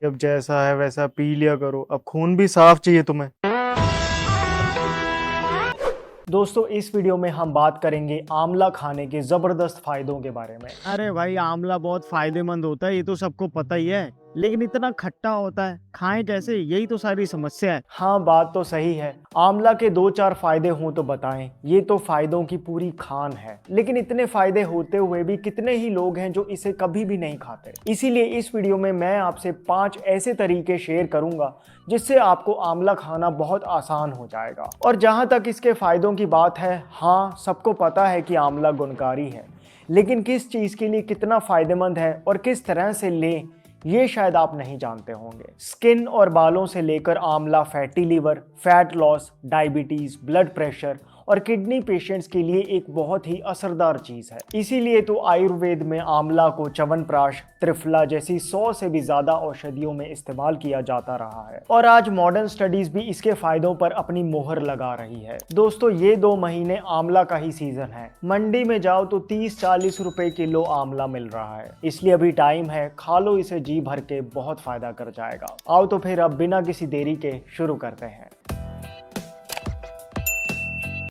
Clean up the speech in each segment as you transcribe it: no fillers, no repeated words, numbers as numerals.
अब जैसा है वैसा पी लिया करो, अब खून भी साफ चाहिए तुम्हें। दोस्तों, इस वीडियो में हम बात करेंगे आंवला खाने के जबरदस्त फायदों के बारे में। अरे भाई आंवला बहुत फायदेमंद होता है, ये तो सबको पता ही है। लेकिन इतना खट्टा होता है, खाएं कैसे, यही तो सारी समस्या है। हाँ, बात तो सही है। आंवला के दो चार फायदे हों तो बताएं, ये तो फायदों की पूरी खान है। लेकिन इतने फायदे होते हुए भी कितने ही लोग हैं जो इसे कभी भी नहीं खाते। इसीलिए इस वीडियो में मैं आपसे 5 ऐसे तरीके शेयर करूंगा जिससे आपको आंवला खाना बहुत आसान हो जाएगा। और जहां तक इसके फायदों की बात है, हाँ, सबको पता है कि आंवला गुणकारी है, लेकिन किस चीज़ के लिए कितना फायदेमंद है और किस तरह से लें, ये शायद आप नहीं जानते होंगे। स्किन और बालों से लेकर आंवला fatty liver, fat loss, diabetes, blood pressure और किडनी पेशेंट्स के लिए एक बहुत ही असरदार चीज है। इसीलिए तो आयुर्वेद में आंवला को च्यवनप्राश, त्रिफला जैसी 100 से भी ज्यादा औषधियों में इस्तेमाल किया जाता रहा है। और आज मॉडर्न स्टडीज भी इसके फायदों पर अपनी मोहर लगा रही है। दोस्तों, ये 2 महीने आंवला का ही सीजन है। मंडी में जाओ तो 30-40 रुपए किलो आंवला मिल रहा है। इसलिए अभी टाइम है, खा लो इसे जी भर के, बहुत फायदा कर जाएगा। आओ तो फिर अब बिना किसी देरी के शुरू करते हैं।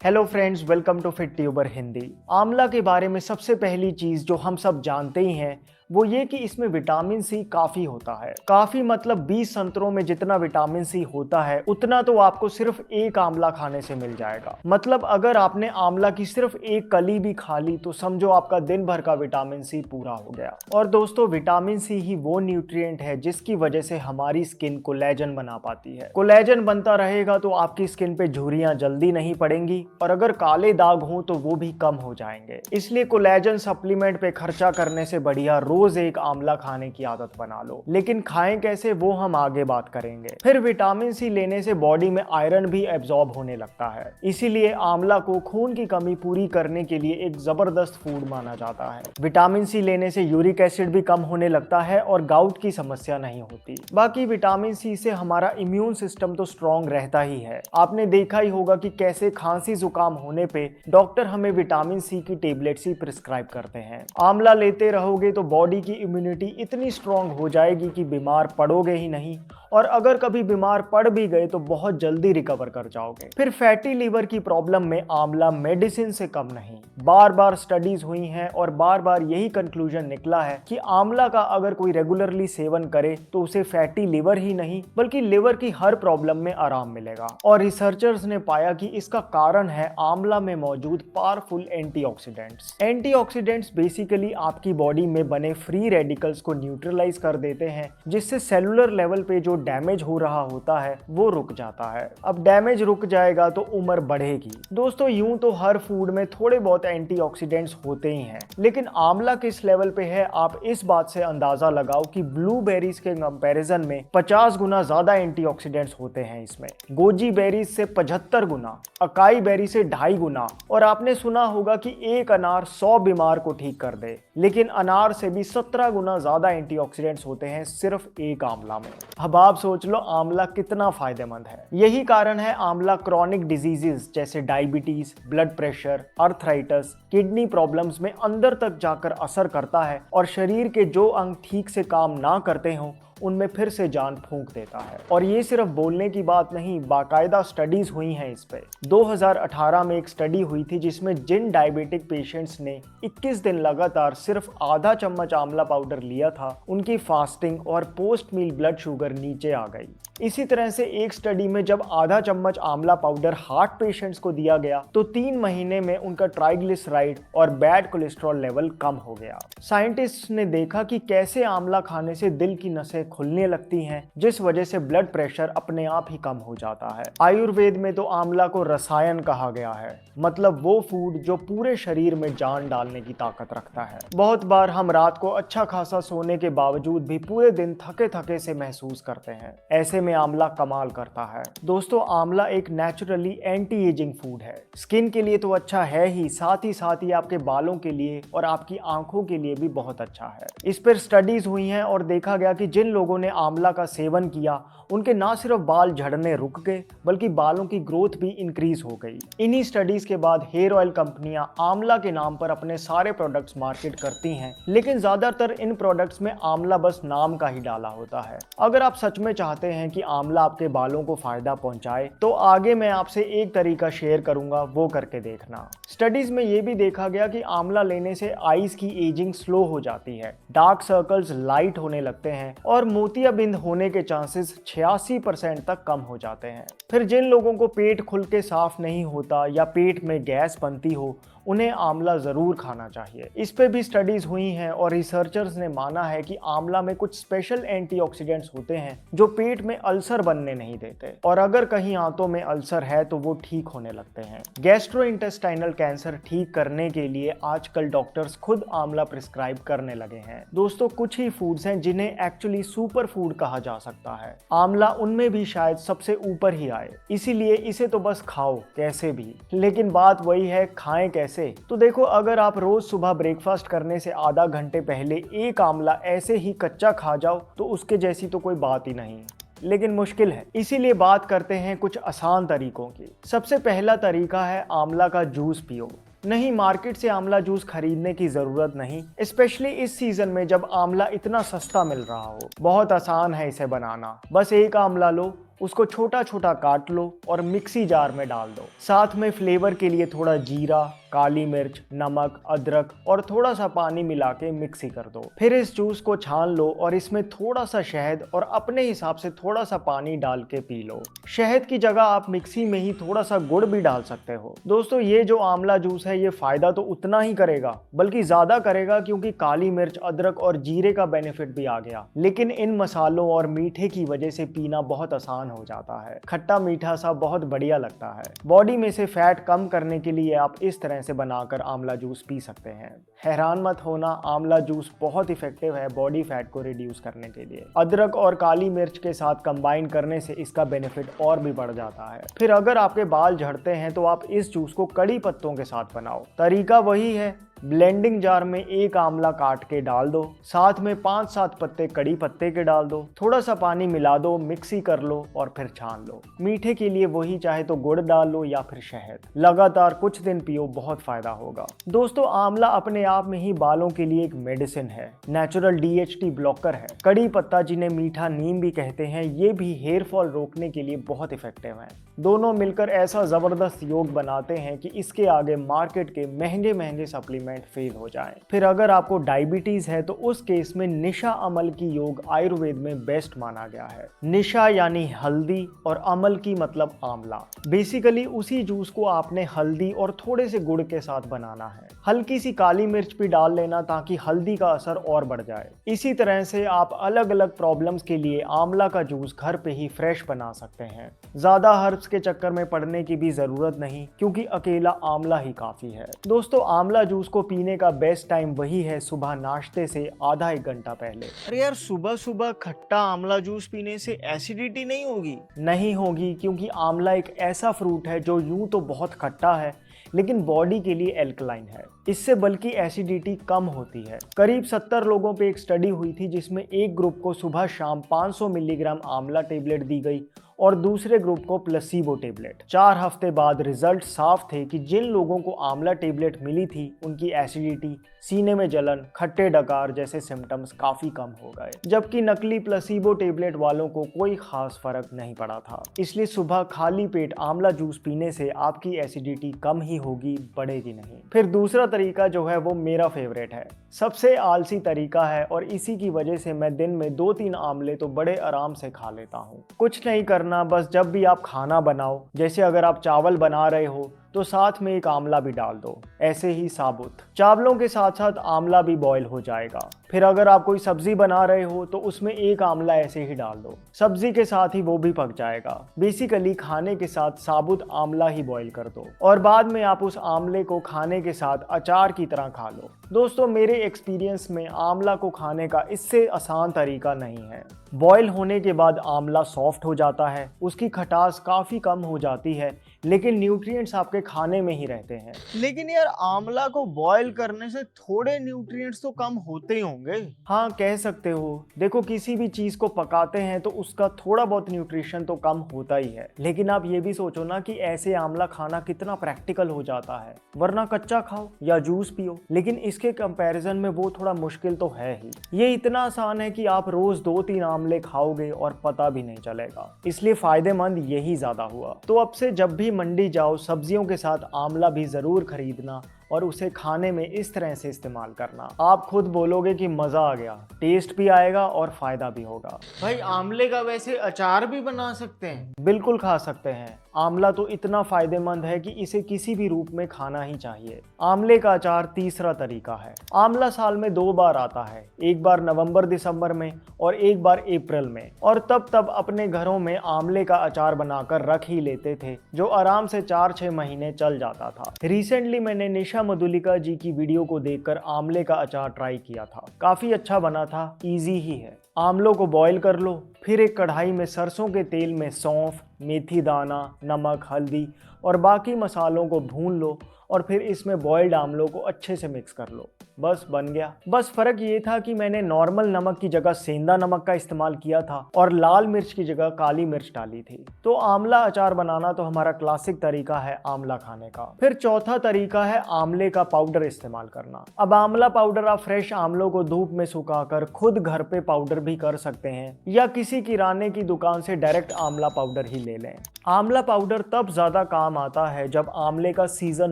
Hello friends, welcome to FitTuber Hindi. आंवला के बारे में सबसे पहली चीज जो हम सब जानते ही हैं वो ये कि इसमें विटामिन सी काफी होता है। काफी मतलब 20 संतरों में जितना विटामिन सी होता है उतना तो आपको सिर्फ एक आंवला खाने से मिल जाएगा। मतलब अगर आपने आंवला की सिर्फ एक कली भी खा ली तो समझो आपका दिन भर का विटामिन सी पूरा हो गया। और दोस्तों, विटामिन सी ही वो न्यूट्रिएंट है जिसकी वजह से हमारी स्किन कोलेजन बना पाती है। कोलेजन बनता रहेगा तो आपकी स्किन पे झुर्रियां जल्दी नहीं पड़ेंगी और अगर काले दाग हों तो वो भी कम हो जाएंगे। इसलिए कोलेजन सप्लीमेंट पे खर्चा करने से बढ़िया रोज एक आंवला खाने की आदत बना लो। लेकिन खाएं कैसे वो हम आगे बात करेंगे। फिर विटामिन सी लेने से बॉडी में आयरन भी एब्जॉर्ब होने लगता है। इसीलिए आंवला को खून की कमी पूरी करने के लिए एक जबरदस्त फूड माना जाता है। विटामिन सी लेने से यूरिक एसिड भी कम होने लगता है और गाउट की समस्या नहीं होती। बाकी विटामिन सी से हमारा इम्यून सिस्टम तो स्ट्रॉन्ग रहता ही है। आपने देखा ही होगा कि कैसे खांसी जुकाम होने पे डॉक्टर हमें विटामिन सी की टेबलेट्स ही प्रिस्क्राइब करते हैं। आंवला लेते रहोगे तो बॉडी की इम्यूनिटी इतनी स्ट्रांग हो जाएगी कि बीमार पड़ोगे ही नहीं, और अगर कभी बीमार पड़ भी गए तो बहुत जल्दी रिकवर कर जाओगे। फिर फैटी लीवर की प्रॉब्लम में आंवला मेडिसिन से कम नहीं। बार बार स्टडीज हुई हैं और बार बार यही कंक्लूजन निकला है कि आंवला का अगर कोई रेगुलरली सेवन करे तो उसे फैटी लीवर ही नहीं बल्कि लिवर की हर प्रॉब्लम में आराम मिलेगा। और रिसर्चर्स ने पाया कि इसका कारण है आंवला में मौजूद पावरफुल एंटीऑक्सीडेंट्स। एंटीऑक्सीडेंट्स बेसिकली आपकी बॉडी में बने फ्री रेडिकल्स को न्यूट्रलाइज कर देते हैं, जिससे सेलुलर लेवल पे जो डैमेज हो रहा होता है वो रुक जाता है। अब डैमेज रुक जाएगा तो उम्र बढ़ेगी। दोस्तों, यूं तो हर फूड में थोड़े बहुत एंटीऑक्सीडेंट्स होते ही हैं, लेकिन आंवला किस लेवल पे है आप इस बात से अंदाजा लगाओ कि ब्लूबेरीज के कंपैरिजन में 50 गुना ज्यादा एंटीऑक्सीडेंट्स होते हैं इसमें। गोजी बेरीज से 75 गुना, अकाई बेरी से 2.5 गुना। और आपने सुना होगा कि एक अनार 100 बीमार को ठीक कर दे, लेकिन अनार से भी 17 गुना ज्यादा एंटीऑक्सीडेंट्स होते हैं सिर्फ एक आंवला में। अब आप सोच लो आंवला कितना फायदेमंद है। यही कारण है आंवला क्रॉनिक डिजीजेस जैसे diabetes, blood pressure, arthritis, kidney problems में अंदर तक जाकर असर करता है और शरीर के जो अंग ठीक से काम ना करते हों उनमें फिर से जान फूंक देता है। और ये सिर्फ बोलने की बात नहीं, बाकायदा स्टडीज हुई हैं इस पे। 2018 में एक स्टडी हुई थी जिसमें जिन डायबिटिक पेशेंट्स ने 21 दिन लगातार सिर्फ आधा चम्मच आंवला पाउडर लिया था, उनकी फास्टिंग और पोस्ट मील ब्लड शुगर नीचे आ गई। इसी तरह से एक स्टडी में जब आधा चम्मच आंवला पाउडर हार्ट पेशेंट्स को दिया गया तो 3 महीने में उनका ट्राइग्लिसराइड और बैड कोलेस्ट्रॉल लेवल कम हो गया। साइंटिस्ट ने देखा कि कैसे आंवला खाने से दिल की नसें खुलने लगती हैं, जिस वजह से ब्लड प्रेशर अपने आप ही कम हो जाता है। आयुर्वेद में तो आंवला को रसायन कहा गया है, मतलब वो फूड जो पूरे शरीर में जान डालने की ताकत रखता है। बहुत बार हम रात को अच्छा खासा सोने के बावजूद भी पूरे दिन थके थके से महसूस करते हैं। ऐसे में आंवला कमाल करता है। दोस्तों, आंवला एक नेचुरली एंटी एजिंग फूड है। स्किन के लिए तो अच्छा है ही, साथ ही आपके बालों के लिए और आपकी आंखों के लिए भी बहुत अच्छा है। इस पर स्टडीज हुई हैं और देखा गया कि जिन लोगों लोगों ने आंवला का सेवन किया उनके ना सिर्फ बाल झड़ने रुक गए बल्कि बालों की ग्रोथ भी इंक्रीज हो गई। इन्हीं स्टडीज के बाद हेयर ऑयल कंपनियां आंवला के नाम पर अपने सारे प्रोडक्ट्स मार्केट करती हैं, लेकिन ज्यादातर इन प्रोडक्ट्स में आंवला बस नाम का ही डाला होता है। अगर आप सच में चाहते हैं कि आंवला आपके बालों को फायदा पहुंचाए तो आगे मैं आपसे एक तरीका शेयर करूंगा, वो करके देखना। स्टडीज में ये भी देखा गया कि आंवला लेने से आईज की एजिंग स्लो हो जाती है, डार्क सर्कल्स लाइट होने लगते हैं और मोतियाबिंद होने के चांसेस 86% तक कम हो जाते हैं। फिर जिन लोगों को पेट खुल के साफ नहीं होता या पेट में गैस बनती हो उन्हें आंवला जरूर खाना चाहिए। इस पे भी स्टडीज हुई हैं और रिसर्चर्स ने माना है कि आंवला में कुछ स्पेशल एंटीऑक्सीडेंट्स होते हैं जो पेट में अल्सर बनने नहीं देते, और अगर कहीं आंतों में अल्सर है तो वो ठीक होने लगते हैं। गैस्ट्रोइंटेस्टाइनल कैंसर ठीक करने के लिए आजकल डॉक्टर्स खुद आंवला प्रिस्क्राइब करने लगे हैं। दोस्तों, कुछ ही फूड्स हैं जिन्हें एक्चुअली सुपर फूड कहा जा सकता है। आंवला उनमें भी शायद सबसे ऊपर ही आए, इसीलिए इसे तो बस खाओ कैसे भी। लेकिन बात वही है, खाएं कैसे? तो देखो, अगर आप रोज सुबह ब्रेकफास्ट करने से आधा घंटे पहले एक आंवला ऐसे ही कच्चा खा जाओ तो उसके जैसी तो कोई बात ही नहीं, लेकिन मुश्किल है। इसीलिए बात करते हैं कुछ आसान तरीकों की। सबसे पहला तरीका है आंवला का जूस पियो। नहीं, मार्केट से आंवला जूस खरीदने की जरूरत नहीं, स्पेशली इस सीजन में जब आंवला इतना सस्ता मिल रहा हो। बहुत आसान है इसे बनाना। बस एक आंवला लो, उसको छोटा छोटा काट लो और मिक्सी जार में डाल दो। साथ में फ्लेवर के लिए थोड़ा जीरा, काली मिर्च, नमक, अदरक और थोड़ा सा पानी मिला के मिक्सी कर दो। फिर इस जूस को छान लो और इसमें थोड़ा सा शहद और अपने हिसाब से थोड़ा सा पानी डाल के पी लो। शहद की जगह आप मिक्सी में ही थोड़ा सा गुड़ भी डाल सकते हो। दोस्तों, ये जो आंवला जूस है ये फायदा तो उतना ही करेगा बल्कि ज्यादा करेगा, क्योंकि काली मिर्च, अदरक और जीरे का बेनिफिट भी आ गया। लेकिन इन मसालों और मीठे की वजह से पीना बहुत आसान हो जाता है। खट्टा मीठा सा बहुत बढ़िया लगता है। बॉडी में से फैट कम करने के लिए आप इस तरह से बनाकर आंवला जूस पी सकते हैं। हैरान मत होना, आंवला जूस बहुत इफेक्टिव है बॉडी फैट को रिड्यूस करने के लिए। अदरक और काली मिर्च के साथ कंबाइन करने से इसका बेनिफिट और भी बढ़ जाता है। फिर अगर आपके बाल झड़ते हैं तो आप इस जूस को कड़ी पत्तों के साथ बनाओ। तरीका वही है, ब्लेंडिंग जार में एक आंवला काट के डाल दो, साथ में 5-7 पत्ते कड़ी पत्ते के डाल दो, थोड़ा सा पानी मिला दो, मिक्सी कर लो और फिर छान लो। मीठे के लिए वही चाहे तो गुड़ डाल लो या फिर शहद। लगातार कुछ दिन पियो, बहुत फायदा होगा। दोस्तों, आंवला अपने आप में ही बालों के लिए एक मेडिसिन है, नेचुरल DHT ब्लॉकर है। कड़ी पत्ता, जिन्हें मीठा नीम भी कहते हैं, ये भी हेयर फॉल रोकने के लिए बहुत इफेक्टिव है। दोनों मिलकर ऐसा जबरदस्त योग बनाते हैं कि इसके आगे मार्केट के महंगे महंगे सप्लीमेंट फेल हो जाएं। फिर अगर आपको डायबिटीज है तो उस केस में निशा अमल की योग आयुर्वेद में बेस्ट माना गया है। निशा यानी हल्दी और अमल की मतलब आंवला। बेसिकली उसी जूस को आपने हल्दी और थोड़े से गुड़ के साथ बनाना है। हल्की सी काली मिर्च भी डाल लेना ताकि हल्दी का असर और बढ़ जाए। इसी तरह से आप अलग अलग प्रॉब्लम्स के लिए आंवला का जूस घर पे ही फ्रेश बना सकते हैं। ज्यादा हर्ब्स के चक्कर में पड़ने की भी जरूरत नहीं, क्योंकि अकेला आंवला ही काफी है। दोस्तों, आंवला जूस को पीने का बेस्ट टाइम वही है सुबह नाश्ते से आधा एक घंटा पहले। अरे यार, सुबह सुबह खट्टा आंवला जूस पीने से एसिडिटी नहीं होगी? नहीं होगी, क्योंकि आंवला एक ऐसा फ्रूट है जो यूं तो बहुत खट्टा है लेकिन बॉडी के लिए एल्कलाइन है। इससे बल्कि एसिडिटी कम होती है। करीब 70 लोगों पे एक स्टडी हुई थी जिसमें एक ग्रुप को सुबह शाम 500 मिलीग्राम आंवला टेबलेट दी गई और दूसरे ग्रुप को प्लेसिबो टेबलेट। 4 हफ्ते बाद रिजल्ट साफ थे कि जिन लोगों को आंवला टेबलेट मिली थी उनकी एसिडिटी, सीने में जलन, खट्टे डकार जैसे सिम्टम्स काफी कम हो गए, जबकि नकली प्लेसिबो टेबलेट वालों को कोई खास फर्क नहीं पड़ा था। इसलिए सुबह खाली पेट आंवला जूस पीने से आपकी एसिडिटी कम ही होगी, बढ़ेगी नहीं। फिर दूसरा तरीका जो है वो मेरा फेवरेट है, सबसे आलसी तरीका है और इसी की वजह से मैं दिन में 2-3 आंवले तो बड़े आराम से खा लेता हूँ। कुछ नहीं करना, बस जब भी आप खाना बनाओ, जैसे अगर आप चावल बना रहे हो तो साथ में एक आंवला भी डाल दो, ऐसे ही साबुत। चावलों के साथ साथ आंवला भी बॉईल हो जाएगा। फिर अगर आप कोई सब्जी बना रहे हो तो उसमें एक आंवला ऐसे ही डाल दो, सब्जी के साथ ही वो भी पक जाएगा। बेसिकली खाने के साथ साबुत आंवला ही बॉईल कर दो और बाद में आप उस आंवले को खाने के साथ अचार की तरह खा लो। दोस्तों, मेरे एक्सपीरियंस में आंवला को खाने का इससे आसान तरीका नहीं है। बॉयल होने के बाद आंवला सॉफ्ट हो जाता है, उसकी खटास काफी कम हो जाती है, लेकिन न्यूट्रिएंट्स आपके खाने में ही रहते हैं। लेकिन यार आंवला को बॉयल करने से थोड़े न्यूट्रिएंट्स तो कम होते ही होंगे। हाँ, कह सकते हो। देखो, किसी भी चीज को पकाते हैं तो उसका थोड़ा बहुत न्यूट्रिशन तो कम होता ही है, लेकिन आप ये भी सोचो ना कि ऐसे आंवला खाना कितना प्रैक्टिकल हो जाता है, वरना कच्चा खाओ या जूस पियो, लेकिन इसके कंपैरिजन में वो थोड़ा मुश्किल तो है ही। ये इतना आसान है कि आप रोज 2-3 आंवले खाओगे और पता भी नहीं चलेगा, इसलिए फायदेमंद यही ज्यादा हुआ। तो अब से जब भी मंडी जाओ, सब्जियों के साथ आंवला भी जरूर खरीदना और उसे खाने में इस तरह से इस्तेमाल करना। आप खुद बोलोगे कि मजा आ गया, टेस्ट भी आएगा और फायदा भी होगा। भाई आंवले का वैसे अचार भी बना सकते हैं? बिल्कुल खा सकते हैं। आंवला तो इतना फायदेमंद है कि इसे किसी भी रूप में खाना ही चाहिए। आंवले का अचार तीसरा तरीका है। आंवला साल में 2 बार आता है, एक बार नवंबर दिसंबर में और एक बार अप्रैल में, और तब अपने घरों में आंवले का अचार बनाकर रख ही लेते थे, जो आराम से 4-6 महीने चल जाता था। रिसेंटली मैंने निशा मधुलिका जी की वीडियो को देखकर आंवले का अचार ट्राई किया था, काफी अच्छा बना था, इजी ही है। आंवलों को बॉईल कर लो, फिर एक कढ़ाई में सरसों के तेल में सौंफ, मेथी दाना, नमक, हल्दी और बाकी मसालों को भून लो और फिर इसमें बॉइल्ड आंवलों को अच्छे से मिक्स कर लो। बस बन गया। बस फर्क ये था कि मैंने नॉर्मल नमक की जगह सेंधा नमक का इस्तेमाल किया था और लाल मिर्च की जगह काली मिर्च डाली थी। तो आंवला अचार बनाना तो हमारा क्लासिक तरीका है आंवला खाने का। फिर चौथा तरीका है आंवले का पाउडर इस्तेमाल करना। अब आंवला पाउडर आप फ्रेश आंवलों को धूप में सुखाकर खुद घर पे पाउडर भी कर सकते हैं, या किसी किराने की दुकान से डायरेक्ट आंवला पाउडर ही ले लें। आंवला पाउडर तब ज्यादा काम आता है जब आंवले का सीजन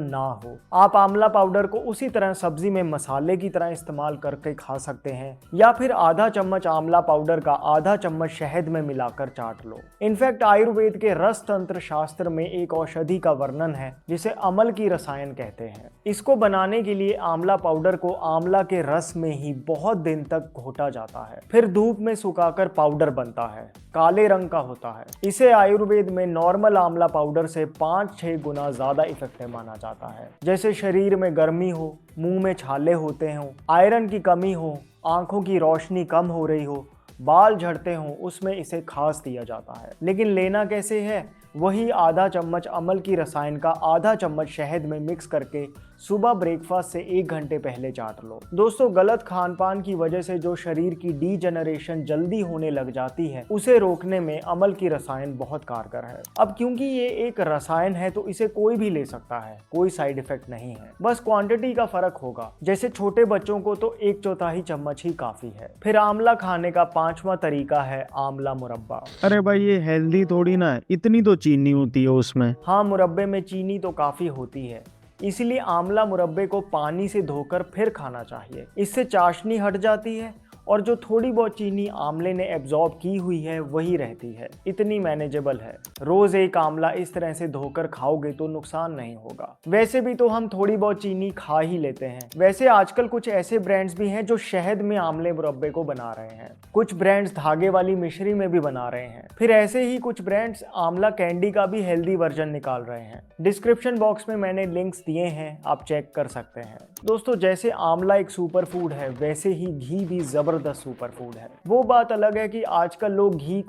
ना हो। आप आंवला पाउडर को उसी तरह सब्जी में मसाले की तरह इस्तेमाल करके खा सकते हैं, या फिर आधा चम्मच आंवला पाउडर का आधा चम्मच शहद में मिलाकर चाट लो। इनफैक्ट आयुर्वेद के रस तंत्र शास्त्र में एक औषधि का वर्णन है जिसे अमल की रसायन कहते हैं। इसको बनाने के लिए आंवला पाउडर को आंवला के रस में ही बहुत दिन तक घोटा जाता है, फिर धूप में सुखाकर पाउडर बनता है, काले रंग का होता है। इसे आयुर्वेद में नॉर्मल आंवला पाउडर से 5-6 गुना ज्यादा इफेक्टिव माना जाता है। जैसे शरीर में गर्मी हो, मुंह में छाले होते हों, आयरन की कमी हो, आंखों की रोशनी कम हो रही हो, बाल झड़ते हों, उसमें इसे खास दिया जाता है। लेकिन लेना कैसे है? वही आधा चम्मच अमल की रसायन का आधा चम्मच शहद में मिक्स करके सुबह ब्रेकफास्ट से 1 घंटे पहले चाट लो। दोस्तों, गलत खान पान की वजह से जो शरीर की डीजेनरेशन जल्दी होने लग जाती है, उसे रोकने में अमल की रसायन बहुत कारगर है। अब क्योंकि ये एक रसायन है तो इसे कोई भी ले सकता है, कोई साइड इफेक्ट नहीं है, बस क्वांटिटी का फर्क होगा। जैसे छोटे बच्चों को तो 1/4 चम्मच ही काफी है। फिर आंवला खाने का 5वां तरीका है आंवला मुरब्बा। अरे भाई ये हेल्दी थोड़ी ना है, इतनी तो चीनी होती है उसमें। हाँ, मुरब्बे में चीनी तो काफी होती है, इसलिए आंवला मुरब्बे को पानी से धोकर फिर खाना चाहिए। इससे चाशनी हट जाती है और जो थोड़ी बहुत चीनी आंवले ने एब्जॉर्ब की हुई है वही रहती है, इतनी मैनेजेबल है। रोज एक आंवला इस तरह से धोकर खाओगे तो नुकसान नहीं होगा। वैसे भी तो हम थोड़ी बहुत चीनी खा ही लेते हैं। वैसे आजकल कुछ ऐसे ब्रांड्स भी हैं जो शहद में आंवले मुरब्बे को बना रहे हैं, कुछ ब्रांड्स धागे वाली मिश्री में भी बना रहे हैं, फिर ऐसे ही कुछ ब्रांड्स आंवला कैंडी का भी हेल्दी वर्जन निकाल रहे हैं। डिस्क्रिप्शन बॉक्स में मैंने लिंक्स दिए हैं, आप चेक कर सकते हैं। दोस्तों, जैसे आंवला एक सुपर फूड है, वैसे ही घी भी जबरदस्त सुपर फूड है। वो बात अलग है कि आजकल लोग घी